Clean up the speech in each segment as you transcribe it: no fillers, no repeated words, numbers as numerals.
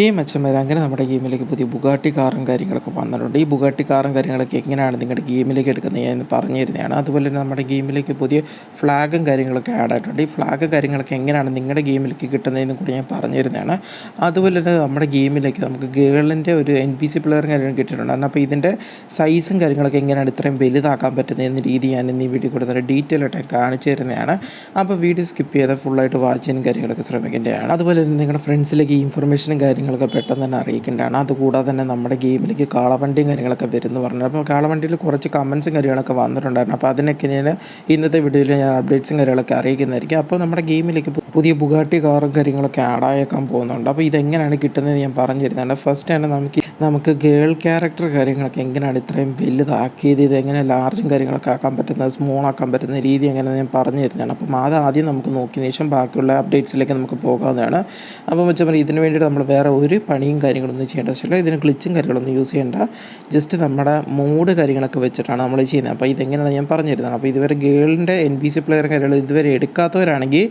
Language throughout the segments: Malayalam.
ഈ മച്ചന്മാർ അങ്ങനെ നമ്മുടെ ഗെയിമിലേക്ക് പുതിയ ബുഗാട്ടി കാറും കാര്യങ്ങളൊക്കെ വന്നിട്ടുണ്ട്. ഈ ബുഗാട്ടി കാറും കാര്യങ്ങളൊക്കെ എങ്ങനെയാണ് നിങ്ങളുടെ ഗെയിമിലേക്ക് എടുക്കുന്നത് ഞാൻ പറഞ്ഞു തരുന്നതാണ്. അതുപോലെ തന്നെ നമ്മുടെ ഗെയിമിലേക്ക് പുതിയ ഫ്ലാഗും കാര്യങ്ങളൊക്കെ ആഡ് ആയിട്ടുണ്ട്. ഈ ഫ്ലാഗ് കാര്യങ്ങളൊക്കെ എങ്ങനെയാണ് നിങ്ങളുടെ ഗെയിമിലേക്ക് കിട്ടുന്നതെന്ന് കൂടി ഞാൻ പറഞ്ഞു തരുന്നതാണ്. അതുപോലെ തന്നെ നമ്മുടെ ഗെയിമിലേക്ക് നമുക്ക് ഗേളിൻ്റെ ഒരു NPC പ്ലെയറും കാര്യങ്ങളും കിട്ടിയിട്ടുണ്ടായിരുന്നു. അപ്പോൾ ഇതിൻ്റെ സൈസും കാര്യങ്ങളൊക്കെ എങ്ങനെയാണ് ഇത്രയും വലുതാക്കാൻ പറ്റുന്നതെന്ന രീതി ഞാൻ ഇന്ന് ഈ വീഡിയോ കൊടുത്തിട്ട് ഡീറ്റെയിൽ ആയിട്ട് കാണിച്ചു തരുന്നതാണ്. അപ്പോൾ വീഡിയോ സ്കിപ്പ് ചെയ്ത് ഫുള്ളായിട്ട് വാച്ച് ചെയ്യാനും കാര്യങ്ങളൊക്കെ ശ്രമിക്കേണ്ടതാണ്. അതുപോലെ തന്നെ നിങ്ങളുടെ ഫ്രണ്ട്സിലേക്ക് ഈ ഇൻഫർമേഷനും കാര്യങ്ങളൊക്കെ പെട്ടെന്ന് തന്നെ അറിയിക്കേണ്ടതാണ്. അതുകൂടാതെ തന്നെ നമ്മുടെ ഗെയിമിലേക്ക് കാളവണ്ടിയും കാര്യങ്ങളൊക്കെ വരുമെന്ന് പറഞ്ഞു. അപ്പോൾ കാളവണ്ടിയിൽ കുറച്ച് കമൻസും കാര്യങ്ങളൊക്കെ വന്നിട്ടുണ്ടായിരുന്നു. അപ്പോൾ അതിനൊക്കെ ഞാൻ ഇന്നത്തെ വീഡിയോയിൽ ഞാൻ അപ്ഡേറ്റ്സും കാര്യങ്ങളൊക്കെ അറിയിക്കുന്നതായിരിക്കും. അപ്പോൾ നമ്മുടെ ഗെയിമിലേക്ക് പുതിയ ബുഗാട്ടി കാറും കാര്യങ്ങളൊക്കെ ആഡായേക്കാൻ പോകുന്നുണ്ട്. അപ്പോൾ ഇതെങ്ങനെയാണ് കിട്ടുന്നത് ഞാൻ പറഞ്ഞു തരുന്നുണ്ട്. ഫസ്റ്റ് തന്നെ നമുക്ക് ഗേൾ ക്യാരക്ടർ കാര്യങ്ങളൊക്കെ എങ്ങനെയാണ് ഇത്രയും വലുതാക്കിയത്, ഇതെങ്ങനെ ലാർജും കാര്യങ്ങളൊക്കെ ആക്കാൻ പറ്റുന്നത്, സ്മോൾ ആക്കാൻ പറ്റുന്ന രീതി എങ്ങനെ ഞാൻ പറഞ്ഞു തരുന്നതാണ്. അപ്പം ആദ്യം നമുക്ക് നോക്കിയതിന് ശേഷം ബാക്കിയുള്ള അപ്ഡേറ്റ്സിലേക്ക് നമുക്ക് പോകാവുന്നതാണ്. അപ്പോൾ വെച്ചാൽ ഇതിന് വേണ്ടിയിട്ട് നമ്മൾ വേറെ ഒരു പണിയും കാര്യങ്ങളൊന്നും ചെയ്യേണ്ട ആവശ്യമില്ല. ഇതിന് ക്ലിച്ചും കാര്യങ്ങളൊന്നും യൂസ് ചെയ്യേണ്ട. ജസ്റ്റ് നമ്മുടെ മോഡ് കാര്യങ്ങളൊക്കെ വെച്ചിട്ടാണ് നമ്മൾ ചെയ്യുന്നത്. അപ്പോൾ ഇതെങ്ങനെയാണ് ഞാൻ പറഞ്ഞു തരുന്നത്. അപ്പോൾ ഇതുവരെ ഗേളിൻ്റെ NPC പ്ലെയർ കാര്യങ്ങൾ ഇതുവരെ എടുക്കാത്തവരാണെങ്കിൽ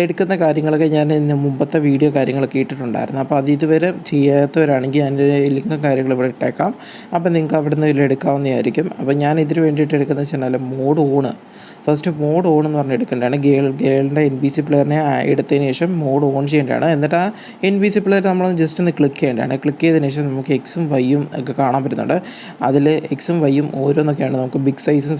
എടുക്കുന്ന കാര്യങ്ങളൊക്കെ ഞാൻ മുമ്പത്തെ വീഡിയോ കാര്യങ്ങളൊക്കെ ഇട്ടിട്ടുണ്ടായിരുന്നു. അപ്പോൾ അത് ഇതുവരെ ചെയ്യാത്തവരാണെങ്കിൽ അതിൻ്റെ ലിങ്കും കാര്യങ്ങളും ഇവിടെ ഇട്ടേക്കാം. അപ്പോൾ നിങ്ങൾക്ക് അവിടെ നിന്ന് ഇതിൽ എടുക്കാവുന്നതായിരിക്കും. അപ്പോൾ ഞാൻ ഇതിന് വേണ്ടിയിട്ട് എടുക്കുന്നത് വെച്ചാൽ mode on, first mode on എന്ന് പറഞ്ഞ് എടുക്കേണ്ടതാണ്. ഗേളിൻ്റെ NPC പ്ലെയറിനെ എടുത്തതിന് ശേഷം മോഡ് ഓൺ ചെയ്യേണ്ടതാണ്. എന്നിട്ട് ആ NPC പ്ലെയർ നമ്മളൊന്ന് ജസ്റ്റ് ഒന്ന് ക്ലിക്ക് ചെയ്യേണ്ടതാണ്. ക്ലിക്ക് ചെയ്തതിന് ശേഷം നമുക്ക് Xഉം Yഉം ഒക്കെ കാണാൻ പറ്റുന്നുണ്ട്. അതിൽ Xഉം Yഉം ഓരോന്നൊക്കെയാണ് നമുക്ക് ബിഗ് സൈസും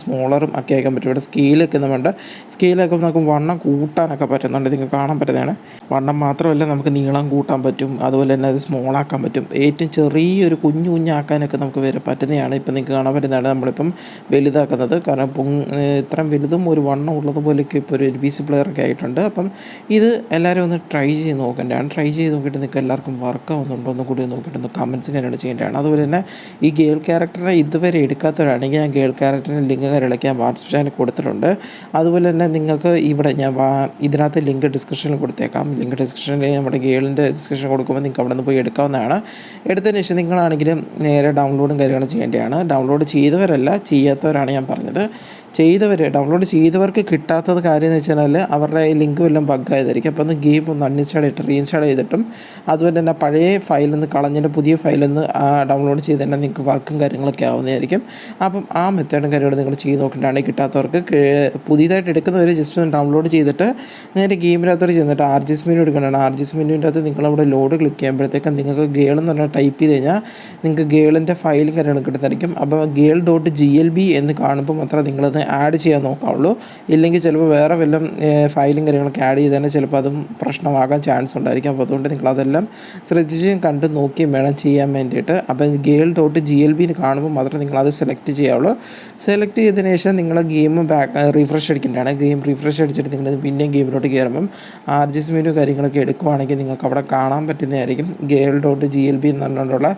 സ്മോളറും ഒക്കെ ആക്കാൻ പറ്റും. ഇവിടെ സ്കെയിലൊക്കെ നമ്മുടെ സ്കെയിലൊക്കെ നമുക്ക് വണ്ണം കൂട്ടാനൊക്കെ പറ്റുന്നുണ്ട്. നിങ്ങൾക്ക് കാണാൻ പറ്റുന്നതാണ്. വണ്ണം മാത്രമല്ല നമുക്ക് നീളം കൂട്ടാൻ പറ്റും. അതുപോലെ തന്നെ അത് സ്മോളാക്കാൻ പറ്റും. ഏറ്റവും ചെറിയൊരു കുഞ്ഞാക്കാനൊക്കെ നമുക്ക് വരെ പറ്റുന്നതാണ്. ഇപ്പം നിങ്ങൾക്ക് കാണാൻ പറ്റുന്നതാണ് നമ്മളിപ്പം വലുതാക്കുന്നത്. കാരണം ഇത്രയും വലുതും ഒരു വണ്ണം ഉള്ളതുപോലെയൊക്കെ ഇപ്പോൾ ഒരു NPC പ്ലെയറൊക്കെ ആയിട്ടുണ്ട്. അപ്പം ഇത് എല്ലാവരും ഒന്ന് ട്രൈ ചെയ്ത് നോക്കേണ്ടതാണ്. ട്രൈ ചെയ്ത് നോക്കിയിട്ട് നിങ്ങൾക്ക് എല്ലാവർക്കും വർക്ക് ആവുന്നുണ്ടോ എന്ന് കൂടി നോക്കിയിട്ട് കമൻറ്റ്സ് കാര്യങ്ങൾ ചെയ്യേണ്ടതാണ്. അതുപോലെ തന്നെ ഈ ഗേൾ ക്യാരക്ടറിനെ ഇതുവരെ എടുക്കാത്തവരാണെങ്കിൽ ഞാൻ ഗേൾ ക്യാരക്ടറിൻ്റെ ലിങ്ക് കാര്യങ്ങളൊക്കെ ഞാൻ വാട്സപ്പ് ചാനൽ കൊടുത്തിട്ടുണ്ട്. അതുപോലെ തന്നെ നിങ്ങൾക്ക് ഇവിടെ ഞാൻ ഇതിനകത്ത് ലിങ്ക് ഡിസ്ക്രിപ്ഷനിൽ കൊടുത്തേക്കാം. ലിങ്ക് ഡിസ്ക്രിപ്ഷനിൽ നമ്മുടെ ഗേളിൻ്റെ ഡിസ്ക്രിപ്ഷൻ കൊടുക്കുമ്പോൾ നിങ്ങൾക്ക് അവിടെ നിന്ന് പോയി എടുക്കാവുന്നതാണ്. എടുത്തതിന് ശേഷം നിങ്ങളാണെങ്കിലും നേരെ ഡൗൺലോഡും കാര്യങ്ങളും ചെയ്യേണ്ടതാണ്. ഡൗൺലോഡ് ചെയ്തവരല്ല, ചെയ്യാത്തവരാണ് ഞാൻ പറഞ്ഞത്. ഡൗൺലോഡ് ചെയ്തവർക്ക് കിട്ടാത്തത് കാര്യം എന്ന് വെച്ചാൽ അവരുടെ ലിങ്ക് വല്ലതും ബഗ്ഗായതായിരിക്കും. അപ്പോൾ ഒന്ന് ഗെയിം ഒന്ന് അൺഇൻസ്റ്റാൾ ചെയ്തിട്ട് റീഇൻസ്റ്റാൾ ചെയ്തിട്ടും അതുപോലെ തന്നെ പഴയ ഫയലൊന്ന് കളഞ്ഞിട്ട് പുതിയ ഫയലൊന്ന് ഡൗൺലോഡ് ചെയ്ത് തന്നെ നിങ്ങൾക്ക് വർക്കും കാര്യങ്ങളൊക്കെ ആവുന്നതായിരിക്കും. അപ്പം ആ മെത്തേഡും കാര്യങ്ങളും നിങ്ങൾ ചെയ്ത് നോക്കേണ്ടതാണ്. കിട്ടാത്തവർക്ക് പുതിയതായിട്ട് എടുക്കുന്നവർ ജസ്റ്റ് ഒന്ന് ഡൗൺലോഡ് ചെയ്തിട്ട് നേരെ ഗെയിമിനകത്തോട് ചെന്നിട്ട് RGS മെനു എടുക്കേണ്ടതാണ്. RGS മെനുവിൻ്റെ അകത്ത് നിങ്ങളവിടെ ലോഡ് ക്ലിക്ക് ചെയ്യുമ്പോഴത്തേക്കും നിങ്ങൾക്ക് ഗേൾ എന്ന് പറഞ്ഞാൽ ടൈപ്പ് ചെയ്ത് കഴിഞ്ഞാൽ നിങ്ങൾക്ക് ഗേളിൻ്റെ ഫയലും കാര്യങ്ങളും കിട്ടുന്നതായിരിക്കും. അപ്പോൾ GALE.GLB എന്ന് കാണുമ്പോൾ മാത്രമേ നിങ്ങളത് ആഡ് ചെയ്യാൻ നോക്കാവുള്ളൂ. ഇല്ലെങ്കിൽ ചിലപ്പോൾ വേറെ വല്ലതും ഫയലും കാര്യങ്ങളൊക്കെ ആഡ് ചെയ്ത് തന്നെ ചിലപ്പോൾ അതും പ്രശ്നമാകാൻ ചാൻസ് ഉണ്ടായിരിക്കും. അപ്പോൾ അതുകൊണ്ട് നിങ്ങളതെല്ലാം ശ്രദ്ധിച്ചും കണ്ട് നോക്കിയും വേണം ചെയ്യാൻ വേണ്ടിയിട്ട്. അപ്പം GALE.GLB എന്ന് കാണുമ്പോൾ മാത്രമേ നിങ്ങളത് സെലക്ട് ചെയ്യാവുള്ളൂ. സെലക്ട് ചെയ്തതിന് ശേഷം നിങ്ങൾ ഗെയിം റീഫ്രഷ് അടിക്കേണ്ടതാണ്. ഗെയിം റീഫ്രഷ് അടിച്ചിട്ട് നിങ്ങൾ പിന്നെയും ഗെയിമിലോട്ട് കയറുമ്പം RGS മെനു കാര്യങ്ങളൊക്കെ എടുക്കുവാണെങ്കിൽ നിങ്ങൾക്ക് അവിടെ കാണാൻ പറ്റുന്നതായിരിക്കും. GALE.GLB എന്ന് പറഞ്ഞുകൊണ്ടുള്ള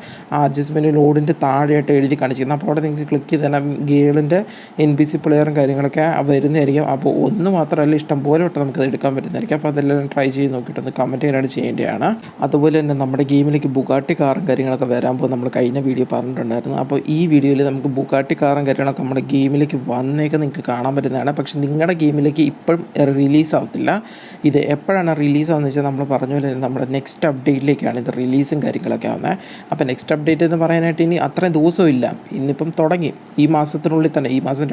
RGS മെനു ലോഡിൻ്റെ താഴെയായിട്ട് എഴുതി കാണിച്ചിരുന്നത്. അപ്പോൾ അവിടെ നിങ്ങൾക്ക് ക്ലിക്ക് ചെയ്ത് തന്നെ ഗേളിൻ്റെ NPC പ്ലെയറും കാര്യങ്ങളൊക്കെ വരുന്നതായിരിക്കും. അപ്പോൾ ഒന്ന് മാത്രമല്ല ഇഷ്ടം പോലെ തൊട്ട് നമുക്കത് എടുക്കാൻ പറ്റുന്നതായിരിക്കും. അപ്പോൾ അതെല്ലാം ട്രൈ ചെയ്ത് നോക്കിയിട്ടൊന്ന് കമൻറ്റ് ചെയ്യാനായിട്ട് ചെയ്യേണ്ടതാണ്. അതുപോലെ തന്നെ നമ്മുടെ ഗെയിമിലേക്ക് ബുഗാട്ടി കാറും കാര്യങ്ങളൊക്കെ വരാമ്പോൾ നമ്മൾ കഴിഞ്ഞ വീഡിയോ പറഞ്ഞിട്ടുണ്ടായിരുന്നു. അപ്പോൾ ഈ വീഡിയോയിൽ നമുക്ക് ബുഗാട്ടി കാറും കാര്യങ്ങളൊക്കെ നമ്മുടെ ഗെയിമിലേക്ക് വന്നേക്ക് നിങ്ങൾക്ക് കാണാൻ പറ്റുന്നതാണ്. പക്ഷേ നിങ്ങളുടെ ഗെയിമിലേക്ക് ഇപ്പോഴും റിലീസ് ആവത്തില്ല. ഇത് എപ്പോഴാണ് റിലീസ് ആവുന്നത് വെച്ചാൽ നമ്മൾ പറഞ്ഞ പോലെ നമ്മുടെ നെക്സ്റ്റ് അപ്ഡേറ്റിലേക്കാണ് ഇത് റിലീസും കാര്യങ്ങളൊക്കെ ആവുന്നത്. അപ്പോൾ നെക്സ്റ്റ് അപ്ഡേറ്റ് എന്ന് പറയാനായിട്ട് ഇനി അത്രയും ദിവസവും ഇല്ല. ഇന്നിപ്പം തുടങ്ങി. ഈ മാസത്തിനുള്ളിൽ തന്നെ, ഈ മാസം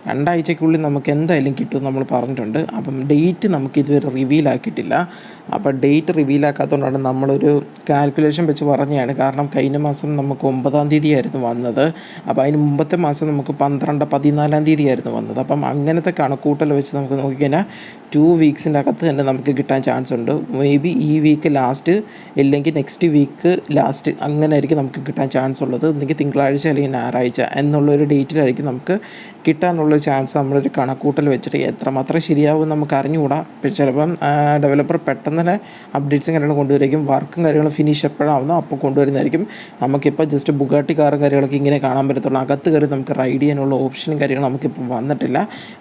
രണ്ടാഴ്ചയ്ക്കുള്ളിൽ നമുക്ക് എന്തായാലും കിട്ടും നമ്മൾ പറഞ്ഞിട്ടുണ്ട്. അപ്പം ഡേറ്റ് നമുക്ക് ഇതുവരെ റിവീലാക്കിയിട്ടില്ല. അപ്പോൾ ഡേറ്റ് റിവീലാക്കാത്തതുകൊണ്ടാണ് നമ്മളൊരു കാൽക്കുലേഷൻ വെച്ച് പറഞ്ഞതാണ്. കാരണം കഴിഞ്ഞ മാസം നമുക്ക് 9-ാം തീയതി ആയിരുന്നു വന്നത്. അപ്പോൾ അതിന് മുമ്പത്തെ മാസം നമുക്ക് 14-ാം തീയതി ആയിരുന്നു വന്നത്. അപ്പം അങ്ങനത്തെ കണക്കൂട്ടൽ വെച്ച് നമുക്ക് നോക്കിക്കഴിഞ്ഞാൽ 2 വീക്സിൻ്റെ അകത്ത് തന്നെ നമുക്ക് കിട്ടാൻ ചാൻസ് ഉണ്ട്. മേ ബി ഈ വീക്ക് ലാസ്റ്റ്, ഇല്ലെങ്കിൽ നെക്സ്റ്റ് വീക്ക് ലാസ്റ്റ്, അങ്ങനെ ആയിരിക്കും നമുക്ക് കിട്ടാൻ ചാൻസ് ഉള്ളത്. ഒന്നെങ്കിൽ തിങ്കളാഴ്ച അല്ലെങ്കിൽ ഞായറാഴ്ച എന്നുള്ളൊരു ഡേറ്റിലായിരിക്കും നമുക്ക് കിട്ടാനുള്ള ചാൻസ്. നമ്മളൊരു കണക്കൂട്ടൽ വെച്ചിട്ട് എത്രമാത്രം ശരിയാവും നമുക്ക് അറിഞ്ഞുകൂടാ. ചിലപ്പം ഡെവലപ്പർ പെട്ടെന്ന് തന്നെ അപ്ഡേറ്റ്സും കാര്യങ്ങളും കൊണ്ടുവരികയും വർക്കും കാര്യങ്ങളും ഫിനിഷ് എപ്പോഴാവുന്നോ അപ്പോൾ കൊണ്ടുവരുന്നതായിരിക്കും. നമുക്കിപ്പോൾ ജസ്റ്റ് ബുഗാട്ടി കാറും കാര്യങ്ങളൊക്കെ ഇങ്ങനെ കാണാൻ പറ്റത്തുള്ളൂ. അകത്ത് കയറി നമുക്ക് റൈഡ് ചെയ്യാനുള്ള ഓപ്ഷനും കാര്യങ്ങളും നമുക്കിപ്പോൾ വന്നിട്ടില്ല.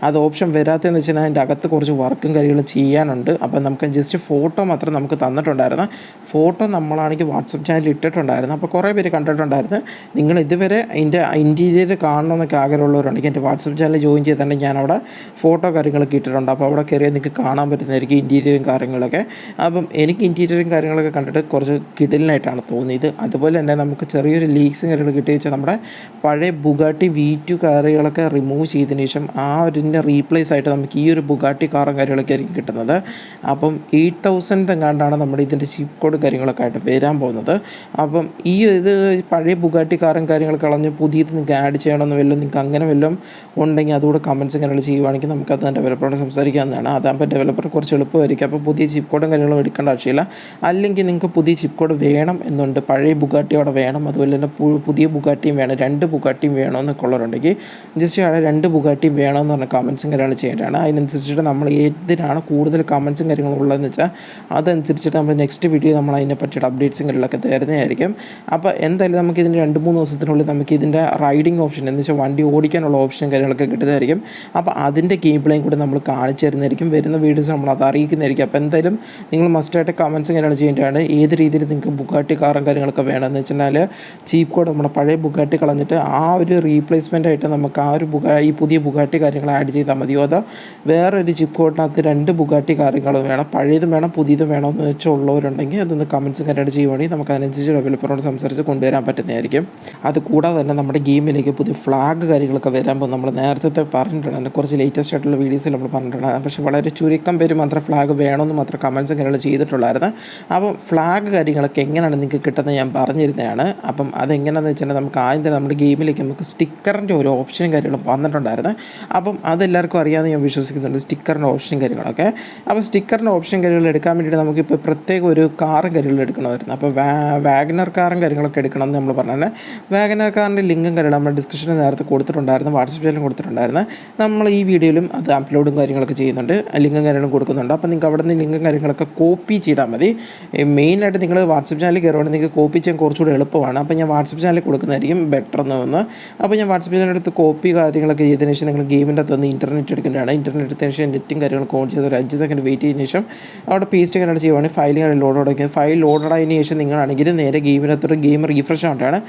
അത് ഓപ്ഷൻ വരാത്തതെന്ന് വെച്ചാൽ അതിൻ്റെ അകത്ത് കുറച്ച് വർക്കും കാര്യങ്ങളും ചെയ്യാനുണ്ട്. അപ്പോൾ നമുക്ക് ജസ്റ്റ് ഫോട്ടോ മാത്രം നമുക്ക് തന്നിട്ടുണ്ടായിരുന്നു. ഫോട്ടോ നമ്മളാണെങ്കിൽ വാട്സപ്പ് ചാനലിൽ ഇട്ടിട്ടുണ്ടായിരുന്നു. അപ്പോൾ കുറേ പേര് കണ്ടിട്ടുണ്ടായിരുന്നു. നിങ്ങൾ ഇതുവരെ അതിൻ്റെ ഇൻറ്റീരിയർ കാണണമെന്നൊക്കെ ആഗ്രഹമുള്ളവർ കാണാത്തവരുണ്ടെങ്കിൽ എൻ്റെ വാട്സപ്പ് ചാനൽ ജോയിൻ ചെയ്തിട്ടുണ്ടെങ്കിൽ ഞാനവിടെ ഫോട്ടോ കാര്യങ്ങളൊക്കെ ഇട്ടിട്ടുണ്ട്. അപ്പോൾ അവിടെ കയറിയാൽ നിങ്ങൾക്ക് കാണാൻ പറ്റുന്നതായിരിക്കും ഇൻറ്റീരിയറും കാര്യങ്ങളൊക്കെ. അപ്പം എനിക്ക് ഇൻറ്റീരിയറും കാര്യങ്ങളൊക്കെ കണ്ടിട്ട് കുറച്ച് കിടിലനായിട്ടാണ് തോന്നിയത്. അതുപോലെ തന്നെ നമുക്ക് ചെറിയൊരു ലീക്സും കാര്യങ്ങൾ കിട്ടി വെച്ചാൽ നമ്മുടെ പഴയ ബുഗാട്ടി V2 കാറുകളൊക്കെ റിമൂവ് ചെയ്തതിന് ശേഷം ആ ഒരിൻ്റെ റീപ്ലേസ് ആയിട്ട് നമുക്ക് ഈ ഒരു ബുഗാട്ടി കാറും കാര്യങ്ങളൊക്കെ ആയിരിക്കും കിട്ടുന്നത്. അപ്പം 8000 എങ്ങാണ്ടാണ് നമ്മുടെ ഇതിൻ്റെ ചിപ്പ് കോഡ് കാര്യങ്ങളൊക്കെ ആയിട്ട് വരാൻ പോകുന്നത്. അപ്പം ഇത് പഴയ ബുഗാട്ടി കാറും കാര്യങ്ങളൊക്കെ കളഞ്ഞ് പുതിയത് നിങ്ങൾക്ക് ആഡ് ചെയ്യണമെന്ന് വല്ലതും നിങ്ങൾക്ക് അങ്ങനെ വല്ലതും ഉണ്ടെങ്കിൽ അതുകൂടെ കമൻസും കാര്യങ്ങൾ ചെയ്യുവാണെങ്കിൽ നമുക്കത് ഡെവലപ്പറോട് സംസാരിക്കാവുന്നതാണ്. അതാകുമ്പോൾ ഡെവലപ്പർ കുറച്ച് എളുപ്പമായിരിക്കും. അപ്പോൾ പുതിയ ചിപ്പ് കോഡും കാര്യങ്ങളും എടുക്കേണ്ട ആവശ്യമില്ല. അല്ലെങ്കിൽ നിങ്ങൾക്ക് പുതിയ ചിപ്പ് കോഡ് വേണം എന്നുണ്ട്, പഴയ ബുഗാട്ടി അവിടെ വേണം, അതുപോലെ തന്നെ പുതിയ ബുഗാട്ടിയും വേണം, 2 ബുഗാട്ടിയും വേണമെന്നൊക്കെ ഉള്ളവരുണ്ടെങ്കിൽ ജസ്റ്റ് അവിടെ 2 ബുഗാട്ടിയും വേണമെന്ന് പറഞ്ഞ കമൻസും കാര്യങ്ങൾ ചെയ്യേണ്ടതാണ്. അതിനനുസരിച്ചിട്ട് നമ്മൾ ഏതിനാണ് കൂടുതൽ കമൻസും കാര്യങ്ങളും ഉള്ളതെന്ന് വെച്ചാൽ അതനുസരിച്ചിട്ട് നമ്മൾ നെക്സ്റ്റ് വീഡിയോ നമ്മൾ അതിനെ പറ്റിയിട്ട് അപ്ഡേറ്റ്സും കാര്യങ്ങളൊക്കെ തരുന്നതായിരിക്കും. അപ്പോൾ എന്തായാലും നമുക്ക് ഇതിൻ്റെ 2-3 ദിവസത്തിനുള്ളിൽ നമുക്ക് ഇതിൻ്റെ റൈഡിങ് ഓപ്ഷൻ എന്ന് വെച്ചാൽ വണ്ടി ഓടിക്കാനുള്ള ഓപ്ഷൻ കാര്യങ്ങളൊക്കെ കിട്ടുന്നതായിരിക്കും. അപ്പോൾ അതിൻ്റെ ഗെയിം പ്ലേയും കൂടി നമ്മൾ കാണിച്ചു തരുന്നതായിരിക്കും. വരുന്ന വീഡിയോസ് നമ്മൾ അത് അറിയിക്കുന്നതായിരിക്കും. അപ്പോൾ എന്തായാലും നിങ്ങൾ മസ്റ്റായിട്ട് കമൻസും കാര്യങ്ങൾ ചെയ്യേണ്ടതാണ്. ഏത് രീതിയിൽ നിങ്ങൾക്ക് ബുഗാട്ടി കാറും കാര്യങ്ങളൊക്കെ വേണമെന്ന് വെച്ചാൽ ചീപ്പ് കോഡ് നമ്മുടെ പഴയ ബുഗാട്ടി കളഞ്ഞിട്ട് ആ ഒരു റീപ്ലേസ്മെൻ്റ് ആയിട്ട് നമുക്ക് ആ ഒരു ഈ പുതിയ ബുഗാട്ടി കാര്യങ്ങൾ ആഡ് ചെയ്താൽ മതിയോ, അതോ വേറൊരു ചിപ്പ് കോഡിനകത്ത് 2 ബുഗാട്ടി കാര്യങ്ങളും വേണം, പഴയതും വേണം പുതിയതും വേണമെന്ന് വെച്ചുള്ളവരുണ്ടെങ്കിൽ അതൊന്ന് കമൻസും കാര്യമായിട്ട് ചെയ്യുവാണെങ്കിൽ നമുക്ക് അതിനനുസരിച്ച് ഡെവലപ്പറോട് സംസാരിച്ച് കൊണ്ടുവരാൻ പറ്റുന്നതായിരിക്കും. അത് കൂടാതെ തന്നെ നമ്മുടെ ഗെയിമിലേക്ക് പുതിയ ഫ്ലാഗ് കാര്യങ്ങളൊക്കെ വരുമ്പോൾ നമ്മൾ നേരത്തെ പറഞ്ഞിട്ടുണ്ട്, കുറച്ച് ലേറ്റസ്റ്റ് ആയിട്ടുള്ള വീഡിയോസിൽ നമ്മൾ പറഞ്ഞിട്ടുണ്ട്. പക്ഷേ വളരെ ചുരുക്കം പേര് മാത്രം ഫ്ലാഗ് വേണമെന്ന് മാത്രം കമൻസും കാര്യങ്ങൾ ചെയ്തിട്ടുള്ളായിരുന്നു. അപ്പം ഫ്ലാഗ് കാര്യങ്ങളൊക്കെ എങ്ങനെയാണ് നിങ്ങൾക്ക് കിട്ടുന്നത് ഞാൻ പറഞ്ഞിരുന്നതാണ്. അപ്പം അതെങ്ങനെയാണെന്ന് വെച്ചാൽ നമുക്ക് ആദ്യം തന്നെ നമ്മുടെ ഗെയിമിലേക്ക് നമുക്ക് സ്റ്റിക്കറിൻ്റെ ഒരു ഓപ്ഷനും കാര്യങ്ങളും വന്നിട്ടുണ്ടായിരുന്നു. അപ്പം അതെല്ലാവർക്കും അറിയാമെന്ന് ഞാൻ വിശ്വസിക്കുന്നുണ്ട്, സ്റ്റിക്കറിൻ്റെ ഓപ്ഷൻ കാര്യങ്ങളൊക്കെ. അപ്പോൾ സ്റ്റിക്കറിൻ്റെ ഓപ്ഷൻ കാര്യങ്ങൾ എടുക്കാൻ വേണ്ടിയിട്ട് നമുക്കിപ്പോൾ പ്രത്യേക ഒരു കാറും കാര്യങ്ങൾ എടുക്കണമായിരുന്നു. അപ്പോൾ വാഗനർ കാറും കാര്യങ്ങളൊക്കെ എടുക്കണമെന്ന് നമ്മൾ പറഞ്ഞാൽ വാഗനർ കാറിൻ്റെ ലിങ്കും കാര്യങ്ങളും നമ്മുടെ ഡിസ്ക്രിപ്ഷനിൽ നേരത്തെ കൊടുത്തിട്ടുണ്ടായിരുന്നു, വാട്സപ്പ് ചാനലും കൊടുത്തിട്ടുണ്ടായിരുന്നു. നമ്മൾ ഈ വീഡിയോയിലും അത് അപ്ലോഡും കാര്യങ്ങളൊക്കെ ചെയ്യുന്നുണ്ട്, ലിങ്കും കാര്യങ്ങളും കൊടുക്കുന്നുണ്ട്. അപ്പോൾ നിങ്ങൾക്ക് അവിടെ നിന്ന് ലിങ്കും കാര്യങ്ങളൊക്കെ കോപ്പി ചെയ്താൽ മതി. മെയിനായിട്ട് നിങ്ങൾ വാട്സപ്പ് ചാനലിൽ കയറുവാണെങ്കിൽ നിങ്ങൾക്ക് കോപ്പി ചെയ്യാൻ കുറച്ചുകൂടി എളുപ്പമാണ്. അപ്പോൾ ഞാൻ വാട്സപ്പ് ചാനലിൽ കൊടുക്കുന്നതായിരിക്കും ബെറ്റർ എന്ന് തോന്നുന്നു. അപ്പോൾ ഞാൻ വാട്സപ്പ് ചാനലിനടുത്ത് കോപ്പി കാര്യങ്ങളൊക്കെ ചെയ്തതിന് ശേഷം നിങ്ങൾ ഗെയിമിൻ്റെ അകത്ത് വന്ന് ഇൻ്റർനെറ്റ് എടുക്കേണ്ടതാണ്. ഇൻ്റർനെറ്റ് എടുത്തതിന് ശേഷം നെറ്റും കാര്യങ്ങളൊക്കെ ഓൺ ചെയ്ത് ഒരു 5 സെക്കൻഡ് വെയിറ്റ് ചെയ്തതിന് ശേഷം അവിടെ പേസ്റ്റ് കാര്യങ്ങൾ ചെയ്യുവാണെങ്കിൽ ഫയലുകൾ ലോഡ് ആയിരിക്കും. ഫയൽ ലോഡ് ആയതിനു ശേഷം നിങ്ങളാണെങ്കിൽ നേരെ ഗെയിമിനകത്തൊരു ഗെയിം റീഫ്രഷ് ആവേണ്ടതാണ്.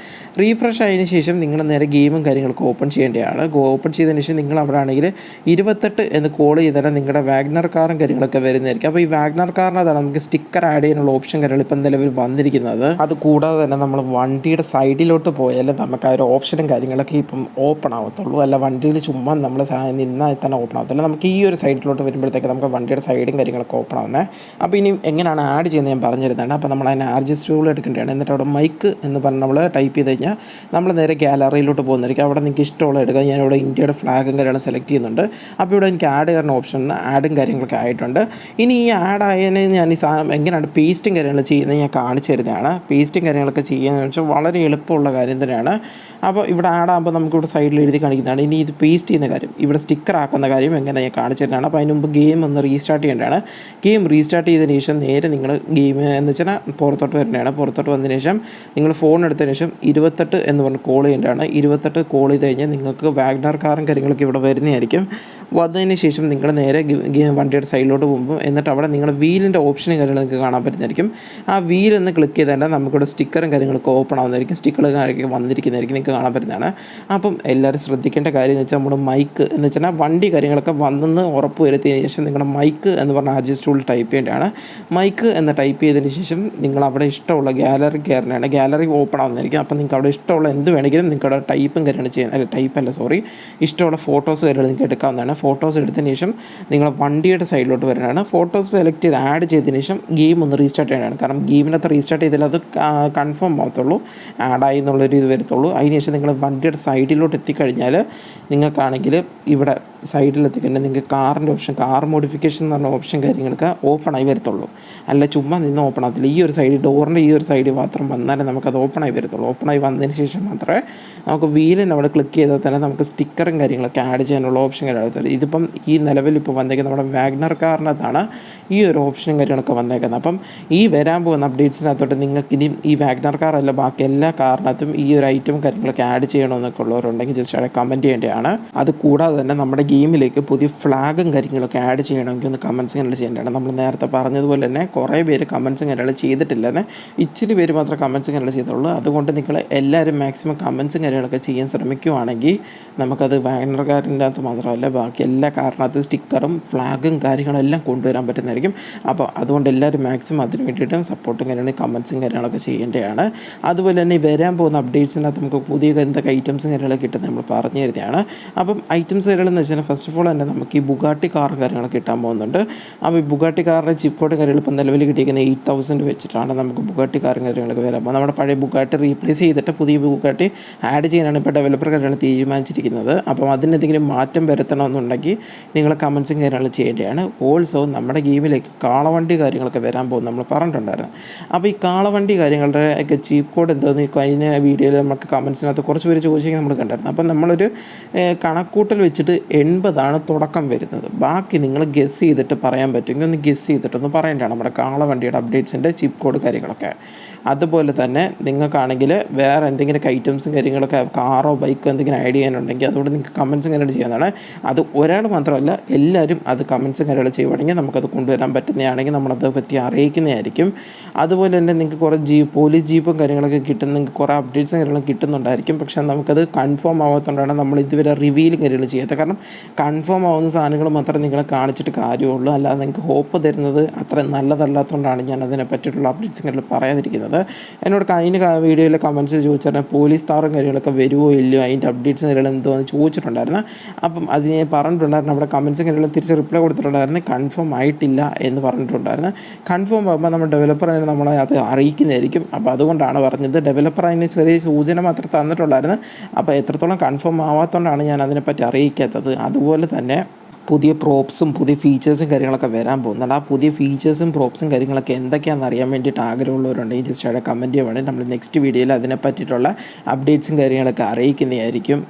റീഫ്രഷ് ആയതിനു ശേഷം നിങ്ങൾ നേരെ ഗെയിമും കാര്യങ്ങളൊക്കെ ഓപ്പൺ ചെയ്യേണ്ടതാണ്. ഓപ്പൺ ചെയ്തതിന് ശേഷം നിങ്ങൾ അവിടെ ആണെങ്കിൽ 28 എന്ന് കോൾ ചെയ്താൽ നിങ്ങളുടെ വാഗ്നർ കാറും കാര്യങ്ങളൊക്കെ വരുന്നതായിരിക്കും. അപ്പോൾ ഈ വാഗ്നർ കാറിനകത്താണ് നമുക്ക് സ്റ്റിക്കർ ആഡ് ചെയ്യാനുള്ള ഓപ്ഷൻ കാര്യങ്ങൾ ഇപ്പം നിലവിൽ വന്നിരിക്കുന്നത്. അത് കൂടാതെ തന്നെ നമ്മൾ വണ്ടിയുടെ സൈഡിലോട്ട് പോയാലും നമുക്ക് ആ ഒരു ഓപ്ഷനും കാര്യങ്ങളൊക്കെ ഇപ്പം ഓപ്പൺ ആവത്തുള്ളൂ. അല്ല വണ്ടിയിൽ ചുമ്മാ നമ്മൾ നിന്നാൽ തന്നെ ഓപ്പൺ ആവത്തില്ല. നമുക്ക് ഈ ഒരു സൈഡിലോട്ട് വരുമ്പോഴത്തേക്ക് നമുക്ക് വണ്ടിയുടെ സൈഡും കാര്യങ്ങളൊക്കെ ഓപ്പൺ ആവുന്നത്. അപ്പോൾ ഇനി എങ്ങനെയാണ് ആഡ് ചെയ്യുന്നത് ഞാൻ പറഞ്ഞിരുന്നതാണ്. അപ്പോൾ നമ്മൾ അതിനെ ആർജിസ് ടൂൾ എടുക്കേണ്ടതാണ്. എന്നിട്ട് അവിടെ മൈക്ക് എന്ന് പറഞ്ഞ് നമ്മൾ ടൈപ്പ് ചെയ്ത് കഴിഞ്ഞാൽ നമ്മൾ നേരെ ഗാലറിയിലോട്ട് പോകുന്നതായിരിക്കും. അവിടെ നിങ്ങൾക്ക് ഇഷ്ടമുള്ള എടുക്കുക. ഞാനിവിടെ ഇന്ത്യയുടെ ഫ്ലാഗും കാര്യങ്ങളും സെലക്ട് ചെയ്യുന്നുണ്ട്. അപ്പോൾ ഇവിടെ എനിക്ക് ആഡ് ചെയ്യുന്ന ഓപ്ഷൻ ആഡും കാര്യങ്ങളൊക്കെ ആയിട്ടുണ്ട്. ഇനി ഈ ആഡ് ആയതിന് ഞാൻ ഈ സാധനം എങ്ങനെയാണ് പേസ്റ്റും കാര്യങ്ങൾ ചെയ്യുന്നത് ഞാൻ കാണിച്ചു തരുന്നതാണ്. പേസ്റ്റും കാര്യങ്ങളൊക്കെ ചെയ്യുകയെന്ന് വെച്ചാൽ വളരെ എളുപ്പമുള്ള കാര്യം തന്നെയാണ്. അപ്പോൾ ഇവിടെ ആഡ് ആകുമ്പോൾ നമുക്കിവിടെ സൈഡിൽ എഴുതി കാണിക്കുന്നതാണ്. ഇനി ഇത് പേസ്റ്റ് ചെയ്യുന്ന കാര്യം, ഇവിടെ സ്റ്റിക്കർ ആക്കുന്ന കാര്യം എങ്ങനെ ഞാൻ കാണിച്ചു തരുന്നതാണ്. അപ്പോൾ അതിന് മുമ്പ് ഗെയിം ഒന്ന് റീസ്റ്റാർട്ട് ചെയ്യേണ്ടതാണ്. ഗെയിം റീസ്റ്റാർട്ട് ചെയ്തതിന് ശേഷം നേരെ നിങ്ങൾ ഗെയിം എന്ന് വെച്ചാൽ പുറത്തോട്ട് വരുന്നതാണ്. പുറത്തോട്ട് വന്നതിന് ശേഷം നിങ്ങൾ ഫോൺ എടുത്തതിന് ശേഷം 28 എന്ന് പറഞ്ഞ് കോൾ ചെയ്യേണ്ടതാണ്. 28 കോൾ ചെയ്ത് കഴിഞ്ഞാൽ നിങ്ങൾക്ക് വാഗ്നർ കാറും കാര്യങ്ങളൊക്കെ ഇവിടെ വരുന്നതായിരിക്കും. വന്നതിന് ശേഷം നിങ്ങൾ നേരെ വണ്ടിയുടെ സൈഡിലോട്ട് പോകുമ്പോൾ എന്നിട്ട് അവിടെ നിങ്ങളുടെ വീലിൻ്റെ ഓപ്ഷനും കാര്യങ്ങൾ നിങ്ങൾക്ക് കാണാൻ പറ്റുന്നതായിരിക്കും. ആ വീലൊന്ന് ക്ലിക്ക് ചെയ്താൽ നമുക്കിവിടെ സ്റ്റിക്കറും കാര്യങ്ങളൊക്കെ ഓപ്പൺ ആവുന്നതായിരിക്കും. സ്റ്റിക്കറും കാര്യങ്ങളൊക്കെ വന്നിരിക്കുന്നതായിരിക്കും, നിങ്ങൾക്ക് കാണാൻ പറ്റുന്നതാണ്. അപ്പം എല്ലാവരും ശ്രദ്ധിക്കേണ്ട കാര്യം എന്ന് വെച്ചാൽ നമ്മുടെ മൈക്ക് എന്ന് വെച്ചാൽ വണ്ടി കാര്യങ്ങളൊക്കെ വന്നെന്ന് ഉറപ്പ് വരുത്തിയതിന് ശേഷം നിങ്ങളുടെ മൈക്ക് എന്ന് പറഞ്ഞ ആർജിസ് ടൂൾ ടൈപ്പ് ചെയ്യേണ്ടതാണ്. മൈക്ക് എന്ന് ടൈപ്പ് ചെയ്തതിന് ശേഷം നിങ്ങൾ അവിടെ ഇഷ്ടമുള്ള ഗാലറി കയറുന്നതാണ്. ഗാലറി ഓപ്പൺ ആവുന്നതായിരിക്കും. അപ്പോൾ നിങ്ങൾക്ക് അവിടെ ഇഷ്ടമുള്ള എന്ത് വേണമെങ്കിലും നിങ്ങൾക്ക് അവിടെ ടൈപ്പും കാര്യങ്ങൾ ചെയ്യാൻ ഇഷ്ടമുള്ള ഫോട്ടോസ് കാര്യങ്ങൾ നിങ്ങൾക്ക് എടുക്കാവുന്നതാണ്. ഫോട്ടോസ് എടുത്തതിന് ശേഷം നിങ്ങൾ വണ്ടിയുടെ സൈഡിലോട്ട് വരുന്നതാണ്. ഫോട്ടോസ് സെലക്ട് ചെയ്ത് ആഡ് ചെയ്തതിന് ശേഷം ഗെയിം ഒന്ന് റീസ്റ്റാർട്ട് ചെയ്യണം. കാരണം ഗെയിമിനകത്ത് റീസ്റ്റാർട്ട് ചെയ്താൽ അത് കൺഫേം ആകത്തുള്ളൂ, ആഡായി എന്നുള്ളൊരു ഇത് വരത്തുള്ളൂ. അതിനുശേഷം നിങ്ങൾ വണ്ടിയുടെ സൈഡിലോട്ട് എത്തിക്കഴിഞ്ഞാൽ നിങ്ങൾക്കാണെങ്കിൽ ഇവിടെ സൈഡിലെത്തിക്കഴിഞ്ഞാൽ നിങ്ങൾക്ക് കാറിൻ്റെ ഓപ്ഷൻ, കാർ മോഡിഫിക്കേഷൻ എന്ന് പറഞ്ഞ ഓപ്ഷൻ കാര്യങ്ങൾക്ക് ഓപ്പൺ ആയി വരത്തുള്ളൂ. അല്ല ചുമ്മാ നിന്ന് ഓപ്പൺ ആകത്തില്ല. ഈ ഒരു സൈഡ് ഡോറിൻ്റെ ഈ ഒരു സൈഡിൽ മാത്രം വന്നാലേ നമുക്കത് ഓപ്പൺ ആയി വരത്തുള്ളൂ. ഓപ്പൺ ആയി വന്നതിന് ശേഷം മാത്രമേ നമുക്ക് വീലിന് അവിടെ ക്ലിക്ക് ചെയ്താൽ തന്നെ നമുക്ക് സ്റ്റിക്കറും കാര്യങ്ങളൊക്കെ ആഡ് ചെയ്യാനുള്ള ഓപ്ഷൻ കാര്യങ്ങൾ. ഇതിപ്പം ഈ നിലവിൽ ഇപ്പോൾ വന്നേക്കുന്നത് നമ്മുടെ വാഗ്നർ കാറിനകത്താണ് ഈ ഒരു ഓപ്ഷനും കാര്യങ്ങളൊക്കെ വന്നേക്കുന്നത്. അപ്പം ഈ വരാൻ പോകുന്ന അപ്ഡേറ്റ്സിനകത്തോട്ട് നിങ്ങൾക്ക് ഇനിയും ഈ വാഗ്നർ കാറല്ല ബാക്കി എല്ലാ കാറിനകത്തും ഈ ഒരു ഐറ്റം കാര്യങ്ങളൊക്കെ ആഡ് ചെയ്യണമെന്നൊക്കെ ഉള്ളവരുണ്ടെങ്കിൽ ജസ്റ്റ് അവിടെ കമൻറ്റ് ചെയ്യേണ്ടതാണ്. അത് കൂടാതെ തന്നെ നമ്മുടെ ഗെയിമിലേക്ക് പുതിയ ഫ്ലാഗും കാര്യങ്ങളൊക്കെ ആഡ് ചെയ്യണമെങ്കിൽ ഒന്ന് കമൻറ്റ്സ് കാര്യങ്ങൾ ചെയ്യേണ്ടതാണ്. നമ്മൾ നേരത്തെ പറഞ്ഞതുപോലെ തന്നെ കുറേ പേര് കമൻറ്റ്സും കാര്യങ്ങൾ ചെയ്തിട്ടില്ല, ഇച്ചിരി പേര് മാത്രമേ കമൻറ്റ്സും കാര്യങ്ങൾ ചെയ്തുള്ളൂ. അതുകൊണ്ട് നിങ്ങൾ എല്ലാവരും മാക്സിമം കമൻറ്റ്സും കാര്യങ്ങളൊക്കെ ചെയ്യാൻ ശ്രമിക്കുകയാണെങ്കിൽ നമുക്കത് ബാനർ കാർഡിൻ്റെ അകത്ത് മാത്രമല്ല ബാക്കി എല്ലാ കാറിനകത്ത് സ്റ്റിക്കറും ഫ്ലാഗും കാര്യങ്ങളും എല്ലാം കൊണ്ടുവരാൻ പറ്റുന്നതായിരിക്കും. അപ്പോൾ അതുകൊണ്ട് എല്ലാവരും മാക്സിമം അതിന് വേണ്ടിയിട്ടും സപ്പോർട്ടും കാര്യങ്ങളും കമൻറ്റ്സും കാര്യങ്ങളൊക്കെ ചെയ്യേണ്ടതാണ്. അതുപോലെ തന്നെ വരാൻ പോകുന്ന അപ്ഡേറ്റ്സിനകത്ത് നമുക്ക് പുതിയ എന്തൊക്കെ ഐറ്റംസും കാര്യങ്ങളൊക്കെ കിട്ടുന്നത് നമ്മൾ പറഞ്ഞു തരുന്നതാണ്. അപ്പം ഐറ്റംസ് കാര്യങ്ങളെന്ന് വെച്ചാൽ ഫസ്റ്റ് ഓഫ് ഓൾ തന്നെ നമുക്ക് ഈ ബുഗാട്ടി കാറും കാര്യങ്ങളൊക്കെ കിട്ടാൻ പോകുന്നുണ്ട്. അപ്പോൾ ഈ ബുഗാട്ടി കാറിൻ്റെ ചിപ്പ് കോഡ് കാര്യങ്ങൾ ഇപ്പോൾ നിലവിൽ കിട്ടിയിരിക്കുന്ന 8,000 വെച്ചിട്ടാണ് നമുക്ക് ബുഗാട്ടി കാറും കാര്യങ്ങളൊക്കെ വരാം. അപ്പോൾ നമ്മുടെ പഴയ ബുഗാട്ടി റീപ്ലേസ് ചെയ്തിട്ട് പുതിയ ബുഗാട്ടി ആഡ് ചെയ്യാനാണ് ഇപ്പോൾ ഡെവലപ്പർ കാര്യങ്ങൾ തീരുമാനിച്ചിരിക്കുന്നത്. അപ്പം അതിനെന്തെങ്കിലും മാറ്റം വരുത്തണമെന്നുണ്ടെങ്കിൽ നിങ്ങൾ കമൻറ്റ്സും കാര്യങ്ങൾ ചെയ്യേണ്ടതാണ്. ഓൾസോ നമ്മുടെ ഗെയിമിലേക്ക് കാളവണ്ടി കാര്യങ്ങളൊക്കെ വരാൻ പോകും നമ്മൾ പറഞ്ഞിട്ടുണ്ടായിരുന്നു. അപ്പോൾ ഈ കാളവണ്ടി കാര്യങ്ങളുടെ ഒക്കെ ചീപ്പ് കോഡ് എന്താണെന്ന് കഴിഞ്ഞ വീഡിയോയിൽ നമുക്ക് കമൻറ്റ്സിനകത്ത് കുറച്ച് പേര് ചോദിച്ചെങ്കിൽ നമ്മൾ കണ്ടായിരുന്നു. അപ്പം നമ്മളൊരു കണക്കൂട്ടൽ വെച്ചിട്ട് 80 തുടക്കം വരുന്നത്. ബാക്കി നിങ്ങൾ ഗസ് ചെയ്തിട്ട് പറയാൻ പറ്റുമെങ്കിൽ ഒന്ന് ഗസ് ചെയ്തിട്ടൊന്ന് പറയേണ്ടതാണ് നമ്മുടെ കാളവണ്ടിയുടെ അപ്ഡേറ്റ്സിൻ്റെ ചിപ്പ് കോഡ് കാര്യങ്ങളൊക്കെ. അതുപോലെ തന്നെ നിങ്ങൾക്കാണെങ്കിൽ വേറെ എന്തെങ്കിലും ഐറ്റംസും കാര്യങ്ങളൊക്കെ കാറോ ബൈക്കോ എന്തെങ്കിലും ആഡ് ചെയ്യാനുണ്ടെങ്കിൽ അതുകൊണ്ട് നിങ്ങൾക്ക് കമൻറ്റ്സും കാര്യങ്ങൾ ചെയ്യാവുന്നതാണ്. അത് ഒരാൾ മാത്രമല്ല എല്ലാവരും അത് കമൻറ്റ്സും കാര്യങ്ങൾ ചെയ്യുവാണെങ്കിൽ നമുക്കത് കൊണ്ടുവരാൻ പറ്റുന്നതാണെങ്കിൽ നമ്മളത് പറ്റി അറിയിക്കുന്നതായിരിക്കും. അതുപോലെ തന്നെ നിങ്ങൾക്ക് കുറേ പോലീസ് ജീപ്പും കാര്യങ്ങളൊക്കെ കിട്ടുന്ന നിങ്ങൾക്ക് കുറേ അപ്ഡേറ്റ്സും കാര്യങ്ങളും കിട്ടുന്നുണ്ടായിരിക്കും. പക്ഷേ നമുക്കത് കൺഫേം ആവാത്തതുകൊണ്ടാണ് നമ്മൾ ഇതുവരെ റിവീലും കാര്യങ്ങൾ ചെയ്യാത്തത്. കാരണം കൺഫേം ആവുന്ന സാധനങ്ങൾ മാത്രമേ നിങ്ങളെ കാണിച്ചിട്ട് കാര്യമുള്ളൂ. അല്ലാതെ നിങ്ങൾക്ക് ഹോപ്പ് തരുന്നത് അത്ര നല്ലതല്ലാത്തതുകൊണ്ടാണ് ഞാൻ അതിനെ പറ്റിയിട്ടുള്ള അപ്ഡേറ്റ്സും കാര്യങ്ങൾ പറയാതിരിക്കുന്നത്. എന്നോട് കഴിഞ്ഞ വീഡിയോയിലെ കമൻറ്റ്സ് ചോദിച്ചാൽ പോലീസ് താറും കാര്യങ്ങളൊക്കെ വരുമോ ഇല്ലയോ അതിൻ്റെ അപ്ഡേറ്റ്സും കാര്യങ്ങൾ എന്തോ എന്ന് ചോദിച്ചിട്ടുണ്ടായിരുന്നു. അപ്പം അത് ഞാൻ പറഞ്ഞിട്ടുണ്ടായിരുന്നു. നമ്മുടെ കമൻറ്റ്സും കാര്യങ്ങളും തിരിച്ച് റിപ്ലൈ കൊടുത്തിട്ടുണ്ടായിരുന്നു. കൺഫേം ആയിട്ടില്ല എന്ന് പറഞ്ഞിട്ടുണ്ടായിരുന്നു. കൺഫേം ആകുമ്പോൾ നമ്മൾ ഡെവലപ്പർ നമ്മളെ അത് അറിയിക്കുന്നതായിരിക്കും. അപ്പോൾ അതുകൊണ്ടാണ് പറഞ്ഞത്. ഡെവലപ്പർ അതിന് ചെറിയ സൂചന മാത്രം തന്നിട്ടുണ്ടായിരുന്നു. അപ്പോൾ എത്രത്തോളം കൺഫേം ആവാത്തതുകൊണ്ടാണ് ഞാൻ അതിനെപ്പറ്റി അറിയിക്കാത്തത്. അതുപോലെ തന്നെ പുതിയ പ്രോപ്സും പുതിയ ഫീച്ചേഴ്സും കാര്യങ്ങളൊക്കെ വരാൻ പോകുന്നുണ്ട്. ആ പുതിയ ഫീച്ചേഴ്സും പ്രോപ്സും കാര്യങ്ങളൊക്കെ എന്തൊക്കെയാണെന്ന് അറിയാൻ വേണ്ടിയിട്ട് ആഗ്രഹമുള്ളവരുണ്ടെങ്കിൽ ജസ്റ്റ് അവിടെ കമൻറ്റ് ചെയ്യുവാണെങ്കിൽ നമ്മൾ നെക്സ്റ്റ് വീഡിയോയിൽ അതിനെ പറ്റിയിട്ടുള്ള അപ്ഡേറ്റ്സും കാര്യങ്ങളൊക്കെ അറിയിക്കുന്നതായിരിക്കും.